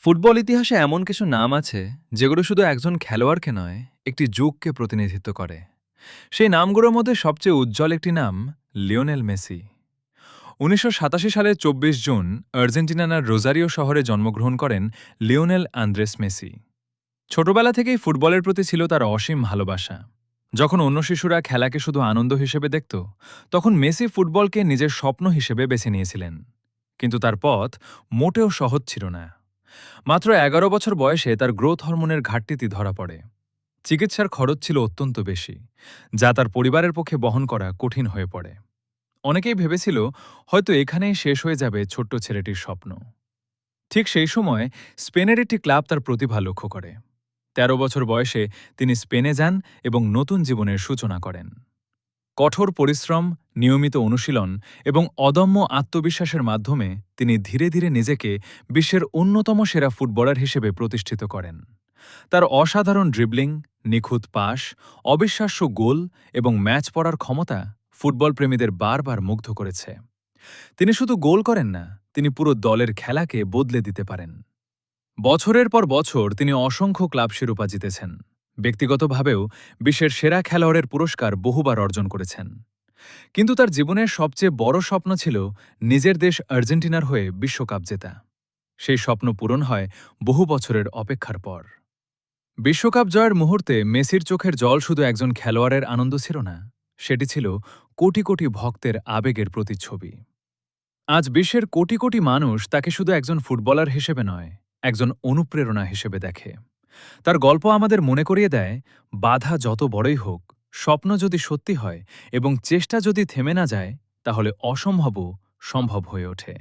Football ইতিহাসে এমন কিছু নাম আছে যেগুলো শুধু একজন খেলোয়াড়কে নয়, একটি যুগকে প্রতিনিধিত্ব করে। সেই নামগুলোর মধ্যে সবচেয়ে উজ্জ্বল একটি নাম লিওনেল মেসি। ১৯৮৭ সালের ২৪ জুন আর্জেন্টিনার রোজারিও শহরে জন্মগ্রহণ করেন লিওনেল আন্দ্রেস মেসি। ছোটবেলা থেকেই ফুটবলের প্রতি ছিল তার অসীম ভালোবাসা। যখন অন্য শিশুরা খেলাকে শুধু আনন্দ হিসেবে দেখত, তখন মেসি ফুটবলকে নিজের স্বপ্ন হিসেবে বেছে নিয়েছিলেন। কিন্তু তার পথ মোটেও সহজ ছিল না। মাত্র ১১ বছর বয়সে তার গ্রোথ হরমোনের ঘাটতিটি ধরা পড়ে। চিকিৎসার খরচ ছিল অত্যন্ত বেশি, যা তার পরিবারের পক্ষে বহন করা কঠিন হয়ে পড়ে। অনেকেই ভেবেছিল হয়তো এখানেই শেষ হয়ে যাবে ছোট্ট ছেলেটির স্বপ্ন। ঠিক সেই সময় স্পেনের একটি ক্লাব তার প্রতিভা লক্ষ্য করে। ১৩ বছর বয়সে তিনি স্পেনে যান এবং নতুন জীবনের সূচনা করেন। কঠোর পরিশ্রম, নিয়মিত অনুশীলন এবং অদম্য আত্মবিশ্বাসের মাধ্যমে তিনি ধীরে ধীরে নিজেকে বিশ্বের অন্যতম সেরা ফুটবলার হিসেবে প্রতিষ্ঠিত করেন। তার অসাধারণ ড্রিবলিং, নিখুঁত পাস, অবিশ্বাস্য গোল এবং ম্যাচ পড়ার ক্ষমতা ফুটবল প্রেমীদের বারবার মুগ্ধ করেছে। তিনি শুধু গোল করেন না, তিনি পুরো দলের খেলাকে বদলে দিতে পারেন। বছরের পর বছর তিনি অসংখ্য ক্লাব শিরোপা জিতেছেন। ব্যক্তিগতভাবেও বিশ্বের সেরা খেলোয়াড়ের পুরস্কার বহুবার অর্জন করেছেন। কিন্তু তার জীবনের সবচেয়ে বড় স্বপ্ন ছিল নিজের দেশ আর্জেন্টিনার হয়ে বিশ্বকাপ জেতা। সেই স্বপ্ন পূরণ হয় বহু বছরের অপেক্ষার পর। বিশ্বকাপ জয়ের মুহূর্তে মেসির চোখের জল শুধু একজন খেলোয়াড়ের আনন্দ ছিল না, সেটি ছিল কোটি কোটি ভক্তের আবেগের প্রতিচ্ছবি। আজ বিশ্বের কোটি কোটি মানুষ তাকে শুধু একজন ফুটবলার হিসেবে নয়, একজন অনুপ্রেরণা হিসেবে দেখে। তার গল্প আমাদের মনে করিয়ে দেয়, বাধা যত বড়ই হোক, স্বপ্ন যদি সত্যি হয় এবং চেষ্টা যদি থেমে না যায়, তাহলে অসম্ভবও সম্ভব হয়ে ওঠে।